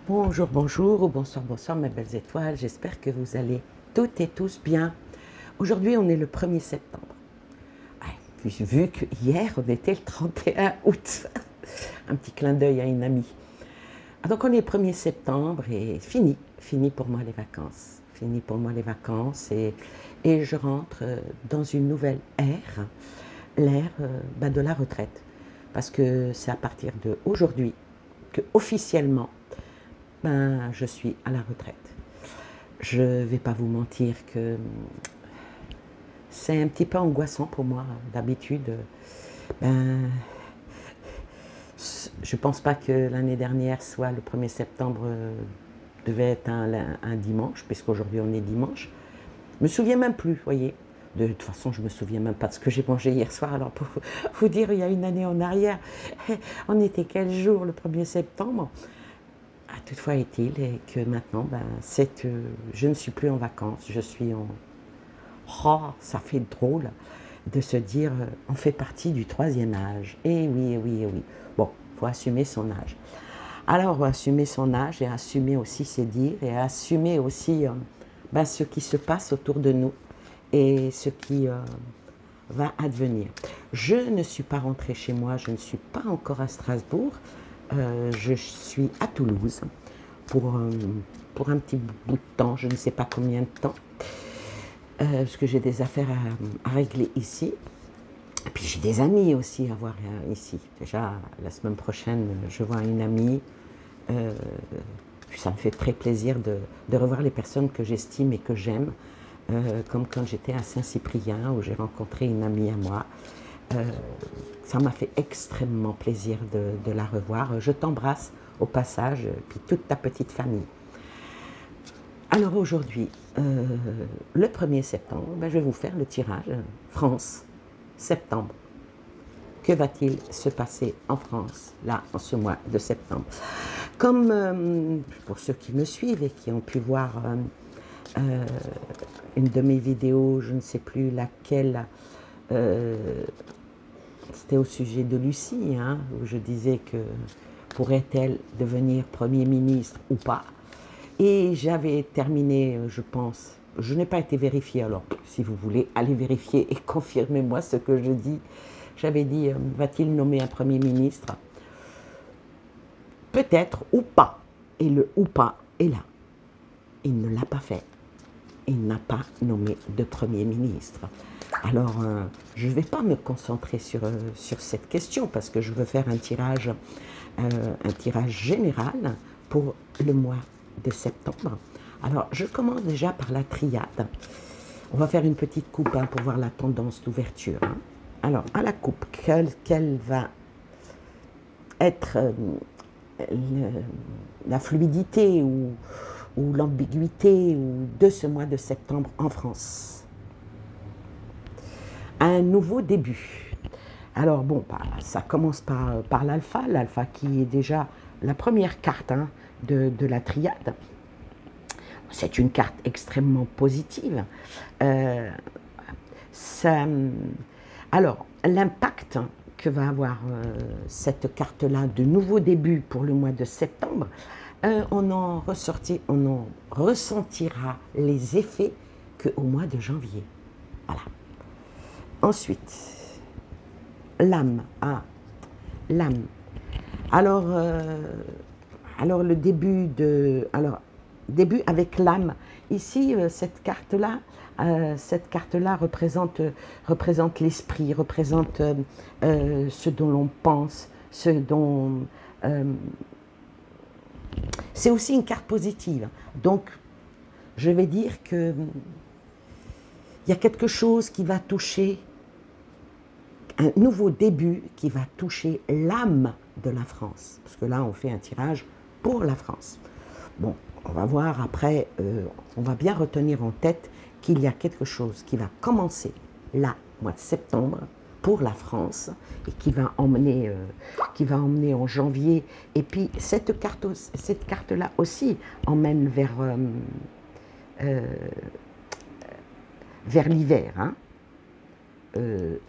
Bonjour, bonjour, ou bonsoir, bonsoir mes belles étoiles, j'espère que vous allez toutes et tous bien. Aujourd'hui on est le 1er septembre. Ouais, vu que hier on était le 31 août, un petit clin d'œil à une amie. Donc on est le 1er septembre et fini pour moi les vacances. Fini pour moi les vacances et je rentre dans une nouvelle ère, l'ère de la retraite. Parce que c'est à partir d'aujourd'hui que officiellement je suis à la retraite. Je ne vais pas vous mentir que c'est un petit peu angoissant pour moi. D'habitude, ben, je ne pense pas que l'année dernière soit le 1er septembre devait être un dimanche, puisqu'aujourd'hui on est dimanche. Je ne me souviens même plus, vous voyez. De toute façon, je ne me souviens même pas de ce que j'ai mangé hier soir. Alors, pour vous dire, il y a une année en arrière, on était quel jour le 1er septembre? Toutefois est-il que maintenant, je ne suis plus en vacances, je suis en... Oh, ça fait drôle de se dire, on fait partie du 3e âge. Eh oui, eh oui, eh oui. Bon, il faut assumer son âge. Alors, on va assumer son âge et assumer aussi ses dires et assumer aussi ce qui se passe autour de nous et ce qui va advenir. Je ne suis pas rentrée chez moi, je ne suis pas encore à Strasbourg. Je suis à Toulouse pour un petit bout de temps, je ne sais pas combien de temps, parce que j'ai des affaires à régler ici. Et puis j'ai des amis aussi à voir ici. Déjà, la semaine prochaine, je vois une amie. Ça me fait très plaisir de revoir les personnes que j'estime et que j'aime, comme quand j'étais à Saint-Cyprien, où j'ai rencontré une amie à moi. Ça m'a fait extrêmement plaisir de la revoir. Je t'embrasse au passage, puis toute ta petite famille. Alors aujourd'hui, le 1er septembre, je vais vous faire le tirage France, septembre. Que va-t-il se passer en France, là, en ce mois de septembre? Comme pour ceux qui me suivent et qui ont pu voir une de mes vidéos, je ne sais plus laquelle, c'était au sujet de Lucie, où je disais que pourrait-elle devenir Premier ministre ou pas. Et j'avais terminé, je pense, je n'ai pas été vérifiée, alors si vous voulez, allez vérifier et confirmez-moi ce que je dis. J'avais dit, va-t-il nommer un Premier ministre? Peut-être ou pas. Et le ou pas est là. Il ne l'a pas fait. Il n'a pas nommé de Premier ministre. Alors, je ne vais pas me concentrer sur cette question parce que je veux faire un tirage général pour le mois de septembre. Alors, je commence déjà par la triade. On va faire une petite coupe pour voir la tendance d'ouverture. Alors, à la coupe, quelle va être la fluidité ou l'ambiguïté de ce mois de septembre en France? Un nouveau début. Alors bon, ça commence par l'alpha, l'alpha qui est déjà la première carte de la triade. C'est une carte extrêmement positive. Alors, l'impact que va avoir cette carte-là de nouveau début pour le mois de septembre, on en ressentira les effets qu'au mois de janvier. Voilà. Ensuite, l'âme. L'âme. Alors le début début avec l'âme. Ici, cette carte-là représente l'esprit, représente ce dont l'on pense, ce dont... c'est aussi une carte positive. Donc, je vais dire que il y a quelque chose qui va toucher, un nouveau début qui va toucher l'âme de la France. Parce que là, on fait un tirage pour la France. Bon, on va voir après, on va bien retenir en tête qu'il y a quelque chose qui va commencer là, mois de septembre, pour la France, et qui va emmener en janvier. Et puis, cette carte-là aussi emmène vers l'hiver.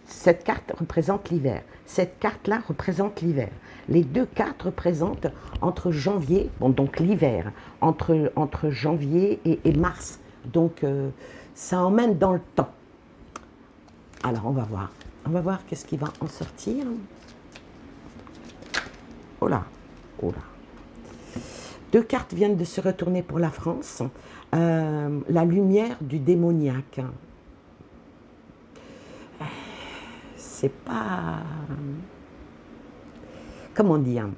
cette carte représente l'hiver. Cette carte-là représente l'hiver. Les deux cartes représentent entre janvier, bon donc l'hiver, entre janvier et mars. Donc ça emmène dans le temps. Alors on va voir. On va voir qu'est-ce qui va en sortir. Oh là, oh là. Deux cartes viennent de se retourner pour la France. La lumière du démoniaque. C'est pas... Comment dire?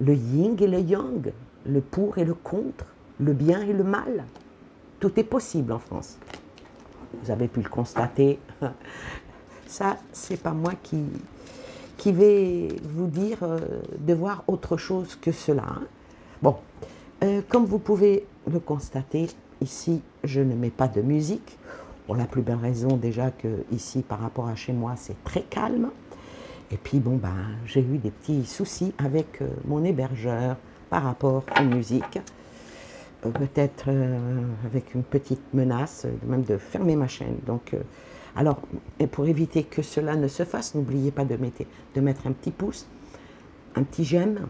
Le yin et le yang, le pour et le contre, le bien et le mal. Tout est possible en France. Vous avez pu le constater. Ça, c'est pas moi qui vais vous dire de voir autre chose que cela. Hein. Bon, comme vous pouvez le constater, ici, je ne mets pas de musique. Pour la plus belle raison déjà que ici, par rapport à chez moi, c'est très calme. Et puis, bon, ben, j'ai eu des petits soucis avec mon hébergeur par rapport aux musiques. Peut-être avec une petite menace, même de fermer ma chaîne. Donc, alors, et pour éviter que cela ne se fasse, n'oubliez pas de mettre un petit pouce, un petit j'aime,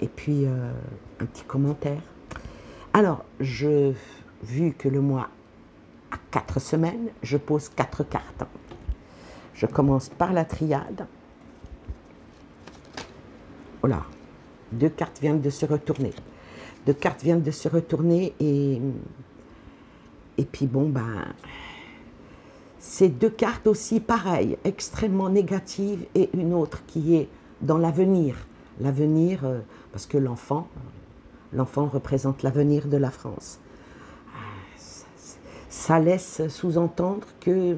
et puis un petit commentaire. Alors, vu que le mois a 4 semaines, je pose 4 cartes. Je commence par la triade. Voilà, 2 cartes viennent de se retourner. 2 cartes viennent de se retourner et puis bon, ben, ces 2 cartes aussi pareilles, extrêmement négatives et une autre qui est dans l'avenir. L'avenir, parce que l'enfant représente l'avenir de la France. Ça laisse sous-entendre qu'il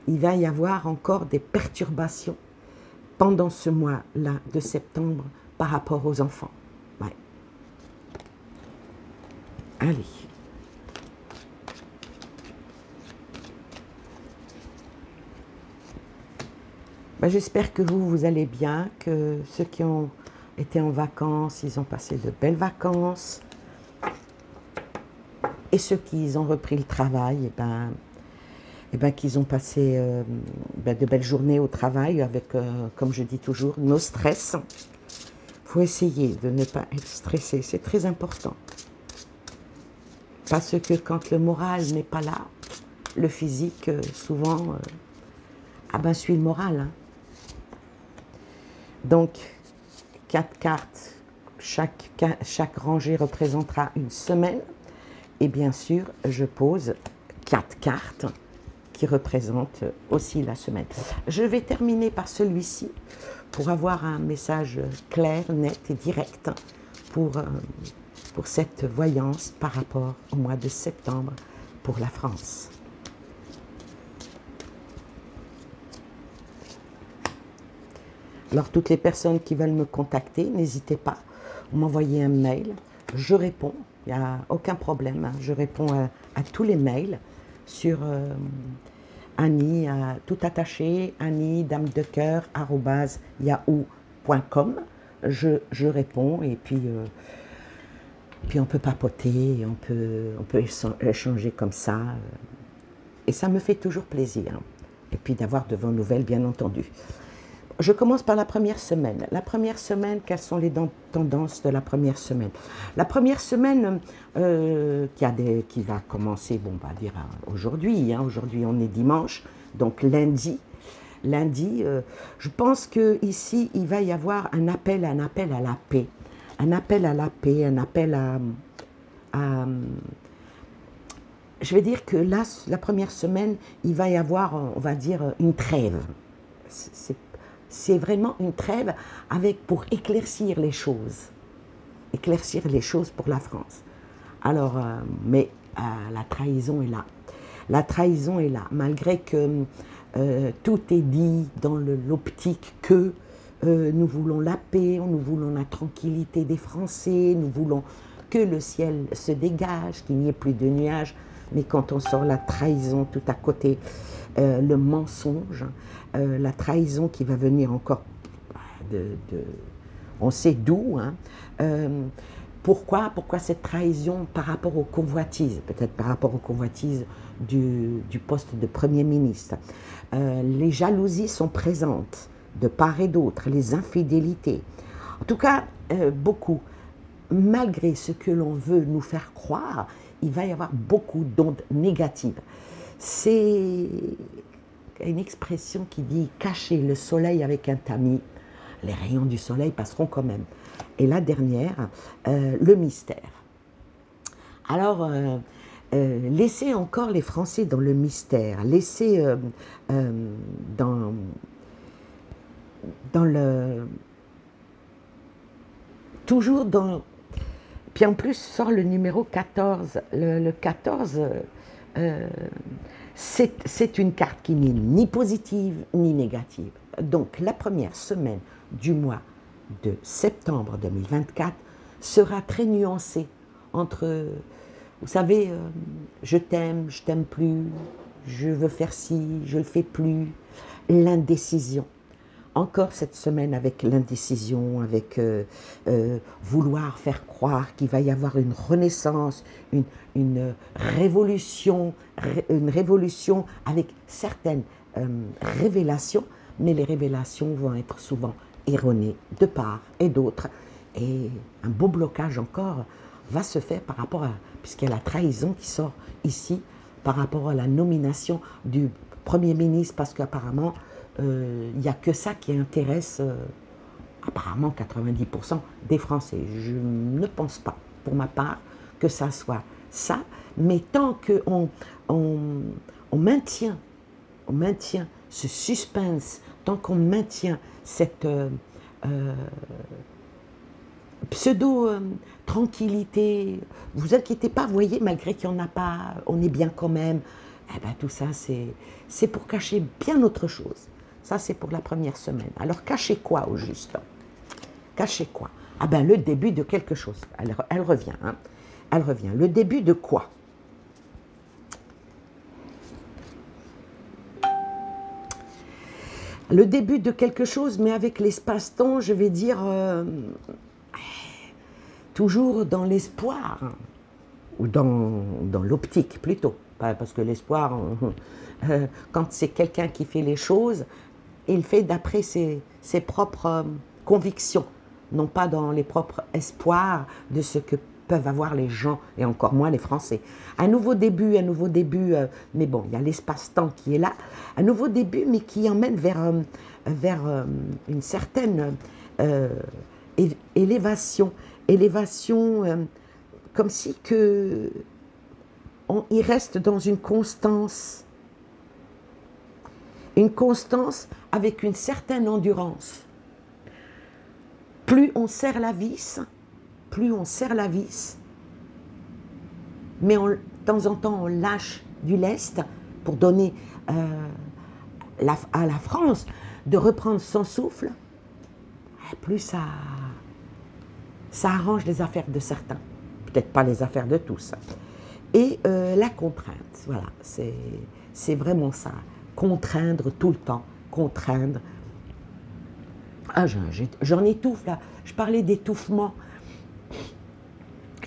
va y avoir encore des perturbations pendant ce mois-là de septembre par rapport aux enfants. Ouais. Allez. Ben, j'espère que vous allez bien, que ceux qui ont été en vacances, ils ont passé de belles vacances. Et ceux qui ont repris le travail, qu'ils ont passé de belles journées au travail avec, comme je dis toujours, nos stress. Il faut essayer de ne pas être stressé, c'est très important. Parce que quand le moral n'est pas là, le physique, souvent, suit le moral. Hein. Donc, 4 cartes, chaque rangée représentera une semaine. Et bien sûr, je pose 4 cartes qui représentent aussi la semaine. Je vais terminer par celui-ci pour avoir un message clair, net et direct pour cette voyance par rapport au mois de septembre pour la France. Alors, toutes les personnes qui veulent me contacter, n'hésitez pas, vous m'envoyez un mail, je réponds. Il n'y a aucun problème, je réponds à tous les mails sur Annie, tout attaché, Annie, dame de cœur, @yahoo.com. Je réponds et puis on peut papoter, on peut échanger comme ça. Et ça me fait toujours plaisir. Et puis d'avoir de vos nouvelles, bien entendu. Je commence par la première semaine. La première semaine, quelles sont les tendances de la première semaine? La première semaine qui va commencer, bon, on va dire aujourd'hui. Hein, aujourd'hui, on est dimanche, donc lundi. Lundi, je pense qu'ici, il va y avoir un appel à la paix. Un appel à la paix, un appel je vais dire que là, la première semaine, il va y avoir, on va dire, une trêve. C'est vraiment une trêve pour éclaircir les choses. Éclaircir les choses pour la France. Alors, mais la trahison est là. La trahison est là. Malgré que tout est dit dans l'optique que nous voulons la paix, nous voulons la tranquillité des Français, nous voulons que le ciel se dégage, qu'il n'y ait plus de nuages. Mais quand on sort la trahison tout à côté, le mensonge, la trahison qui va venir encore on sait d'où, hein, Pourquoi? Pourquoi cette trahison par rapport aux convoitises? Peut-être par rapport aux convoitises du poste de Premier ministre. Les jalousies sont présentes de part et d'autre, les infidélités. En tout cas, beaucoup. Malgré ce que l'on veut nous faire croire, il va y avoir beaucoup d'ondes négatives. C'est une expression qui dit « cacher le soleil avec un tamis ». Les rayons du soleil passeront quand même. Et la dernière, le mystère. Alors, laissez encore les Français dans le mystère. Laissez dans le... Toujours dans... Puis en plus, sort le numéro 14. Le 14, c'est une carte qui n'est ni positive ni négative. Donc, la première semaine du mois de septembre 2024 sera très nuancée entre, vous savez, je t'aime plus, je veux faire ci, je le fais plus, l'indécision. Encore cette semaine avec l'indécision, avec vouloir faire croire qu'il va y avoir une renaissance, une révolution avec certaines révélations, mais les révélations vont être souvent erronées de part et d'autre. Et un beau blocage encore va se faire par rapport à, puisqu'il y a la trahison qui sort ici, par rapport à la nomination du Premier ministre, parce qu'apparemment, il n'y a que ça qui intéresse apparemment 90% des Français. Je ne pense pas, pour ma part, que ça soit ça, mais tant qu'on maintient ce suspense, tant qu'on maintient cette pseudo-tranquillité, vous inquiétez pas, vous voyez, malgré qu'il n'y en a pas, on est bien quand même, eh ben, tout ça, c'est pour cacher bien autre chose. Ça, c'est pour la première semaine. Alors, cacher quoi au juste? Cacher quoi? Ah ben, le début de quelque chose. Elle revient, hein. Elle revient. Le début de quoi? Le début de quelque chose, mais avec l'espace-temps, je vais dire, toujours dans l'espoir, ou dans l'optique plutôt. Parce que l'espoir, quand c'est quelqu'un qui fait les choses, il fait d'après ses propres convictions, non pas dans les propres espoirs de ce que peuvent avoir les gens, et encore moins les Français. Un nouveau début, mais bon, il y a l'espace-temps qui est là, un nouveau début, mais qui emmène vers une certaine élévation, comme si il reste dans une constance avec une certaine endurance. Plus on serre la vis, mais de temps en temps on lâche du lest pour donner à la France de reprendre son souffle, plus ça arrange les affaires de certains, peut-être pas les affaires de tous. Et la contrainte, voilà, c'est vraiment ça. Contraindre tout le temps, contraindre. Ah, j'en étouffe là. Je parlais d'étouffement.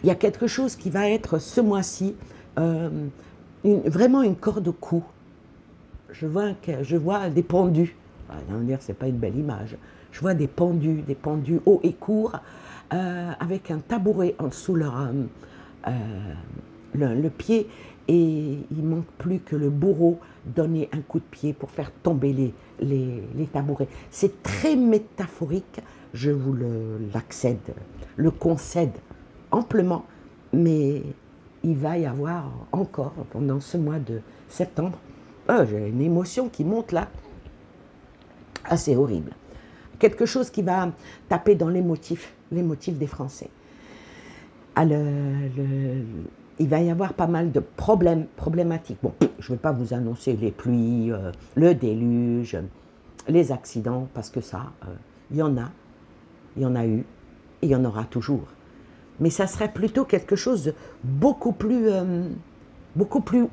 Il y a quelque chose qui va être ce mois-ci, vraiment une corde au cou. Je vois des pendus. On va dire que ce n'est pas une belle image. Je vois des pendus hauts et courts, avec un tabouret en dessous le pied, et il ne manque plus que le bourreau donner un coup de pied pour faire tomber les tabourets. C'est très métaphorique, je vous le concède amplement, mais il va y avoir encore, pendant ce mois de septembre, j'ai une émotion qui monte là, assez horrible. Quelque chose qui va taper dans les motifs des Français. Il va y avoir pas mal de problématiques. Bon, je ne vais pas vous annoncer les pluies, le déluge, les accidents, parce que ça, il y en a eu, et il y en aura toujours. Mais ça serait plutôt quelque chose de beaucoup plus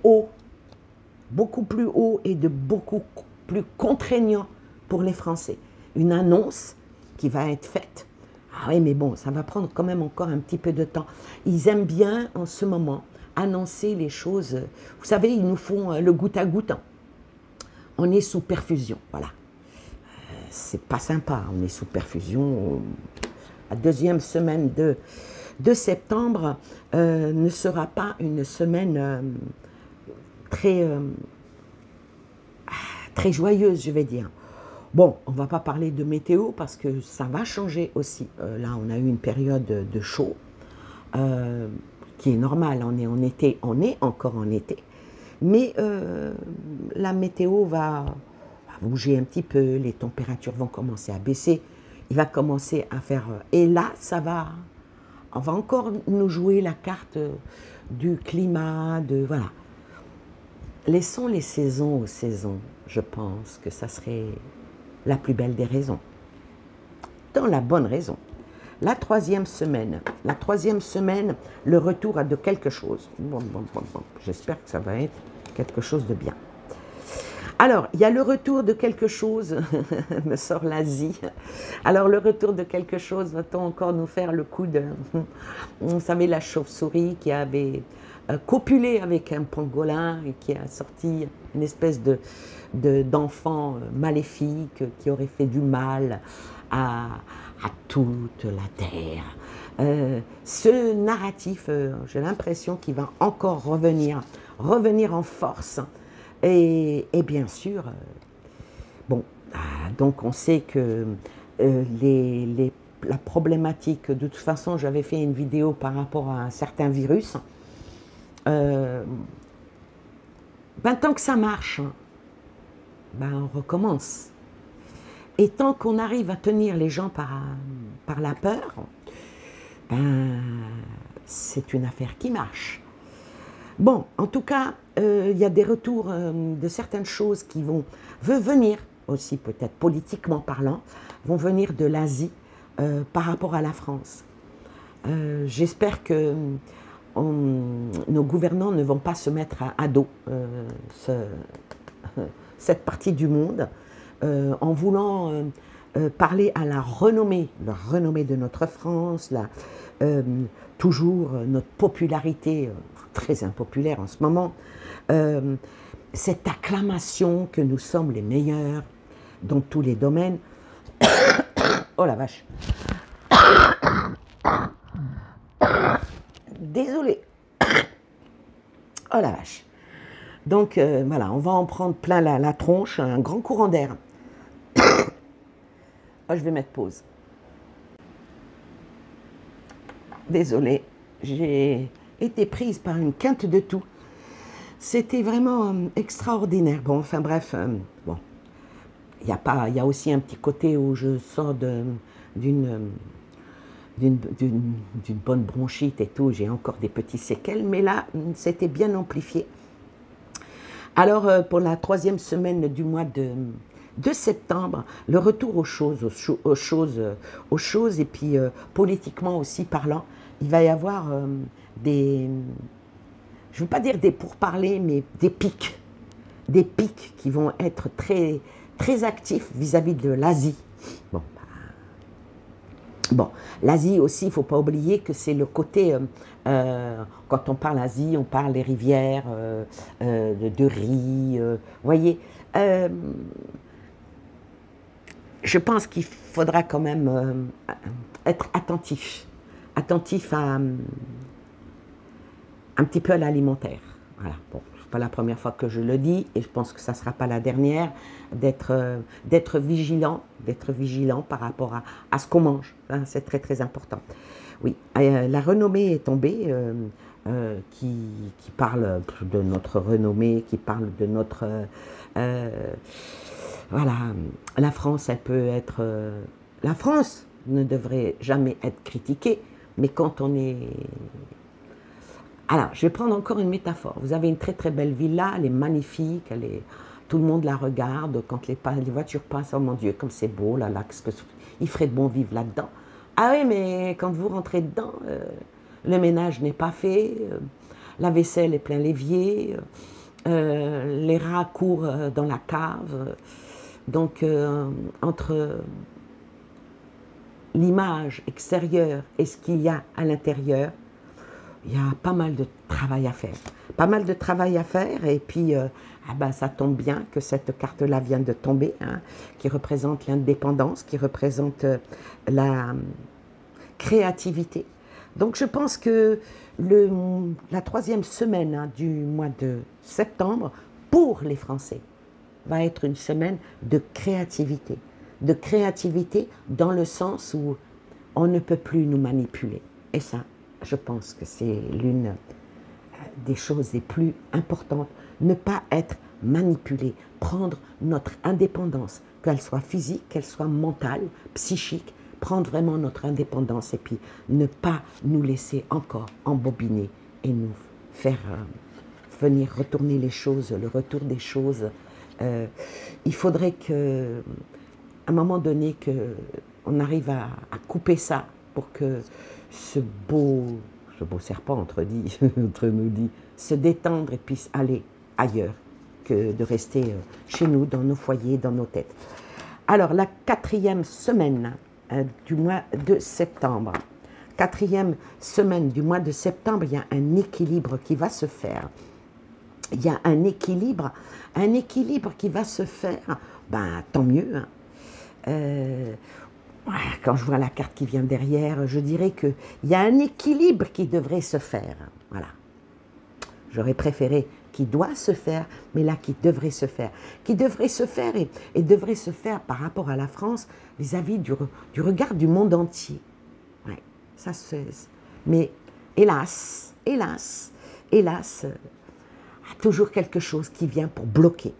haut et de beaucoup plus contraignant pour les Français. Une annonce qui va être faite Ah oui, mais bon, ça va prendre quand même encore un petit peu de temps. Ils aiment bien, en ce moment, annoncer les choses. Vous savez, ils nous font le goutte à goutte. On est sous perfusion, voilà. C'est pas sympa, on est sous perfusion. La deuxième semaine de septembre ne sera pas une semaine très, très joyeuse, je vais dire. Bon, on ne va pas parler de météo parce que ça va changer aussi. Là, on a eu une période de chaud euh, qui est normale. On est en été, on est encore en été. Mais la météo va bouger un petit peu, les températures vont commencer à baisser. Il va commencer à faire... et là, on va encore nous jouer la carte du climat, de... Voilà. Laissons les saisons aux saisons. Je pense que ça serait la plus belle des raisons. Dans la bonne raison. La troisième semaine, le retour à de quelque chose. Bon. J'espère que ça va être quelque chose de bien. Alors, il y a le retour de quelque chose, me sort l'Asie. Alors, le retour de quelque chose, va-t-on encore nous faire le coup de... Vous savez, la chauve-souris qui avait copulé avec un pangolin et qui a sorti une espèce d'enfant maléfique qui aurait fait du mal à toute la Terre. Ce narratif, j'ai l'impression qu'il va encore revenir en force. Et bien sûr, bon, donc on sait que la problématique, de toute façon, j'avais fait une vidéo par rapport à un certain virus. Ben, tant que ça marche, ben, on recommence. Et tant qu'on arrive à tenir les gens par la peur, ben, c'est une affaire qui marche. Bon, en tout cas, il y a des retours de certaines choses qui vont venir, aussi peut-être politiquement parlant, vont venir de l'Asie par rapport à la France. J'espère que nos gouvernants ne vont pas se mettre à dos cette partie du monde en voulant parler à la renommée de notre France, toujours notre popularité très impopulaire en ce moment, cette acclamation que nous sommes les meilleurs dans tous les domaines. Oh la vache. Désolée. Oh la vache. Donc voilà, on va en prendre plein la tronche, un grand courant d'air. Oh, je vais mettre pause. Désolée, j'ai été prise par une quinte de toux. C'était vraiment extraordinaire. Bon, enfin bref, bon, il y a aussi un petit côté où je sors d'une bonne bronchite et tout. J'ai encore des petits séquelles, mais là, c'était bien amplifié. Alors, pour la troisième semaine du mois de septembre, le retour aux choses et puis politiquement aussi parlant, il va y avoir je ne veux pas dire des pourparlers, mais des pics qui vont être très, très actifs vis-à-vis de l'Asie. Bon, l'Asie aussi, il ne faut pas oublier que c'est le côté, quand on parle Asie, on parle des rivières, de riz, voyez. Je pense qu'il faudra quand même être attentif un petit peu à l'alimentaire. Voilà, bon, c'est pas la première fois que je le dis et je pense que ça ne sera pas la dernière, d'être vigilant par rapport à ce qu'on mange. Hein, c'est très très important. Oui, la renommée est tombée, qui parle de notre renommée, qui parle de notre... voilà, la France, elle peut être... la France ne devrait jamais être critiquée, mais quand on est... Alors, je vais prendre encore une métaphore. Vous avez une très très belle villa, elle est magnifique, tout le monde la regarde, quand les voitures passent, oh mon Dieu, comme c'est beau, là, il ferait bon vivre là-dedans. Ah oui, mais quand vous rentrez dedans, le ménage n'est pas fait, la vaisselle est plein l'évier, les rats courent dans la cave, donc entre l'image extérieure et ce qu'il y a à l'intérieur, il y a pas mal de travail à faire. Pas mal de travail à faire et puis ah ben, ça tombe bien que cette carte-là vient de tomber, hein, qui représente l'indépendance, qui représente la créativité. Donc je pense que la troisième semaine, hein, du mois de septembre, pour les Français, va être une semaine de créativité. De créativité dans le sens où on ne peut plus nous manipuler. Et ça, je pense que c'est l'une des choses les plus importantes. Ne pas être manipulé, prendre notre indépendance, qu'elle soit physique, qu'elle soit mentale, psychique, prendre vraiment notre indépendance et puis ne pas nous laisser encore embobiner et nous faire venir retourner les choses, le retour des choses. Il faudrait que, à un moment donné, qu'on arrive à couper ça pour que ce beau serpent entre nous dit, se détendre et puisse aller ailleurs que de rester chez nous, dans nos foyers, dans nos têtes. Alors, la quatrième semaine du mois de septembre. Quatrième semaine du mois de septembre, il y a un équilibre qui va se faire. Il y a un équilibre qui va se faire, ben tant mieux. Hein. Quand je vois la carte qui vient derrière, je dirais qu'il y a un équilibre qui devrait se faire. Voilà. J'aurais préféré qui doit se faire, mais là qui devrait se faire. Qui devrait se faire et devrait se faire par rapport à la France vis-à-vis du regard du monde entier. Ouais, ça c'est. Mais hélas, toujours quelque chose qui vient pour bloquer,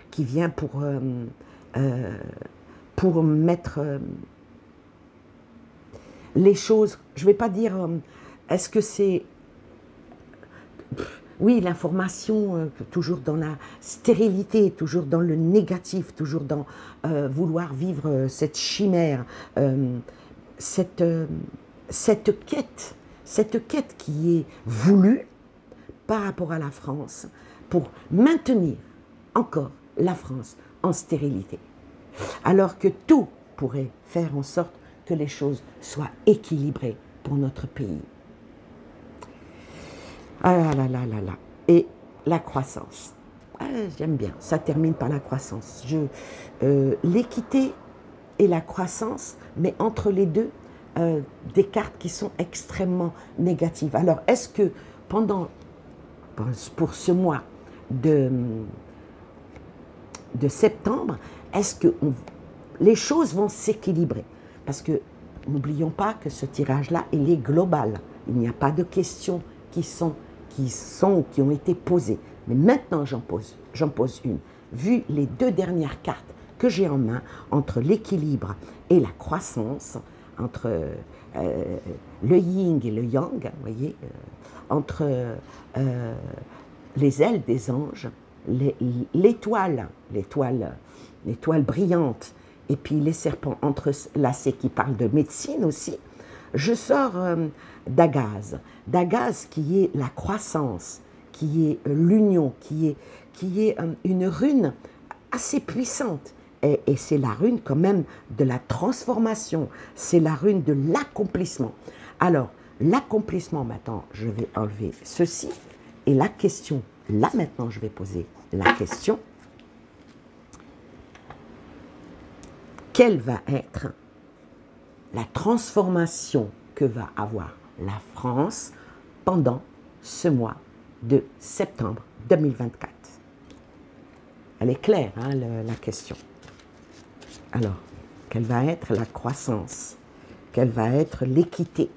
qui vient pour mettre les choses, je ne vais pas dire, est-ce que c'est... Oui, l'information, toujours dans la stérilité, toujours dans le négatif, toujours dans vouloir vivre cette chimère, cette quête qui est voulue par rapport à la France pour maintenir encore la France en stérilité. Alors que tout pourrait faire en sorte que les choses soient équilibrées pour notre pays. Ah là là là là. Et la croissance. Ah, j'aime bien, ça termine par la croissance. L'équité et la croissance, mais entre les deux, des cartes qui sont extrêmement négatives. Alors, est-ce que pour ce mois de septembre, est-ce que les choses vont s'équilibrer? Parce que n'oublions pas que ce tirage-là, il est global. Il n'y a pas de questions qui ont été posées. Mais maintenant, j'en pose une. Vu les deux dernières cartes que j'ai en main, entre l'équilibre et la croissance, entre le yin et le yang, vous voyez, entre les ailes des anges, l'étoile brillante, et puis les serpents entrelacés qui parlent de médecine aussi, je sors d'Agaz. D'Agaz qui est la croissance, qui est l'union, qui est une rune assez puissante. Et c'est la rune quand même de la transformation, c'est la rune de l'accomplissement. Alors, l'accomplissement, maintenant, je vais enlever ceci, et la question, là maintenant, je vais poser la question. Quelle va être la transformation que va avoir la France pendant ce mois de septembre 2024? Elle est claire, hein, la question. Alors, quelle va être la croissance? Quelle va être l'équité?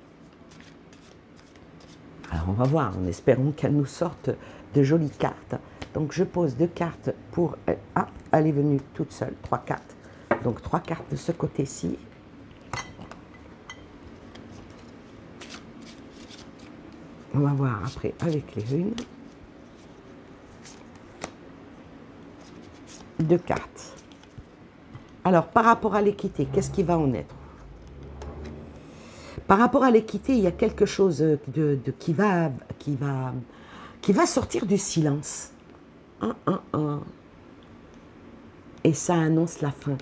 Alors, on va voir, en espérant qu'elle nous sorte de jolies cartes. Donc, je pose 2 cartes pour... Ah, elle est venue toute seule, 3 cartes. Donc, 3 cartes de ce côté-ci. On va voir après avec les runes. 2 cartes. Alors, par rapport à l'équité, qu'est-ce qui va en être? Par rapport à l'équité, il y a quelque chose qui va sortir du silence. Et ça annonce la fin.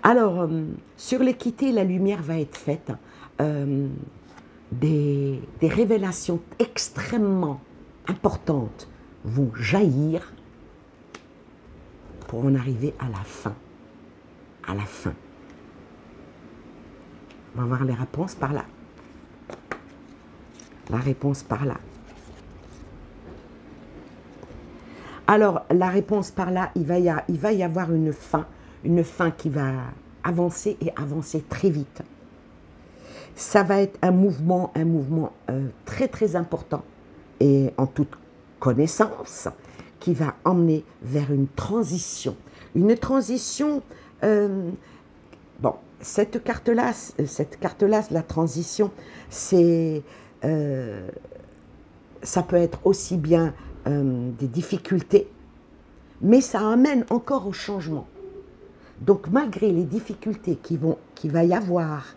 Alors, sur l'équité, la lumière va être faite. Des révélations extrêmement importantes vont jaillir pour en arriver à la fin. À la fin. On va voir les réponses par là. La réponse par là. Alors, la réponse par là, il va y avoir une fin qui va avancer et avancer très vite. Ça va être un mouvement très très important et en toute connaissance qui va emmener vers une transition. Une transition, bon, cette carte-là, la transition, c'est, ça peut être aussi bien des difficultés, mais ça amène encore au changement. Donc malgré les difficultés qu'il va y avoir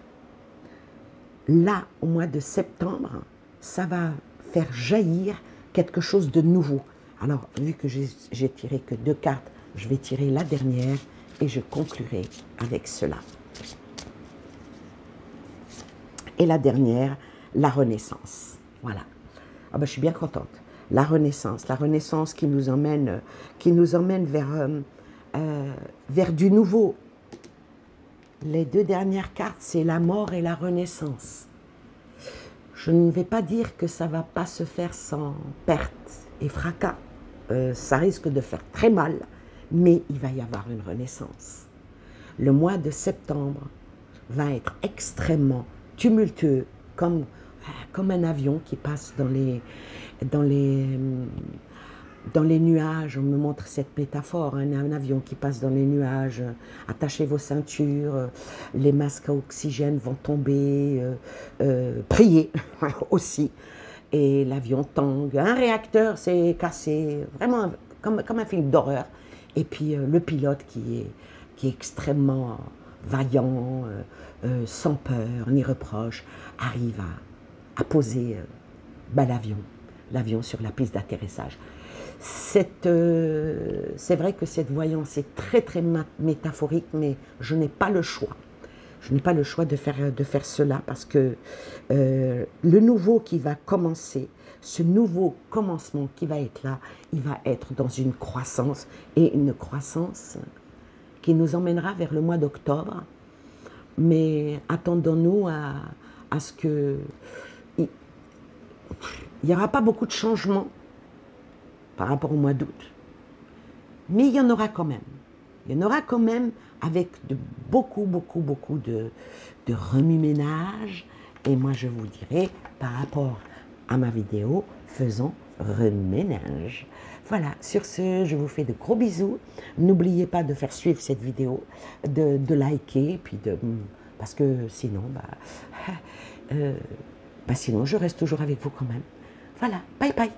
là, au mois de septembre, ça va faire jaillir quelque chose de nouveau. Alors, vu que j'ai tiré que 2 cartes, je vais tirer la dernière et je conclurai avec cela. Et la dernière, la renaissance. Voilà. Ah ben, je suis bien contente. La renaissance qui nous emmène vers du nouveau. Les 2 dernières cartes, c'est la mort et la renaissance. Je ne vais pas dire que ça ne va pas se faire sans perte et fracas. Ça risque de faire très mal, mais il va y avoir une renaissance. Le mois de septembre va être extrêmement tumultueux, comme un avion qui passe dans les nuages. On me montre cette métaphore, hein, un avion qui passe dans les nuages. Attachez vos ceintures, les masques à oxygène vont tomber, priez aussi. Et l'avion tangue, un réacteur s'est cassé, vraiment comme un film d'horreur. Et puis le pilote qui est extrêmement vaillant, sans peur ni reproche, arrive à poser l'avion sur la piste d'atterrissage. C'est vrai que cette voyance est très très métaphorique, mais je n'ai pas le choix. Je n'ai pas le choix de faire cela parce que le nouveau qui va commencer, ce nouveau commencement qui va être là, il va être dans une croissance, et une croissance qui nous emmènera vers le mois d'octobre. Mais attendons-nous à ce que... Il n'y aura pas beaucoup de changements par rapport au mois d'août. Mais il y en aura quand même. Il y en aura quand même avec beaucoup de remue-ménage. Et moi, je vous dirai, par rapport à ma vidéo, faisons remue-ménage. Voilà, sur ce, je vous fais de gros bisous. N'oubliez pas de faire suivre cette vidéo, de liker, puis parce que sinon, sinon, je reste toujours avec vous quand même. Voilà, bye bye.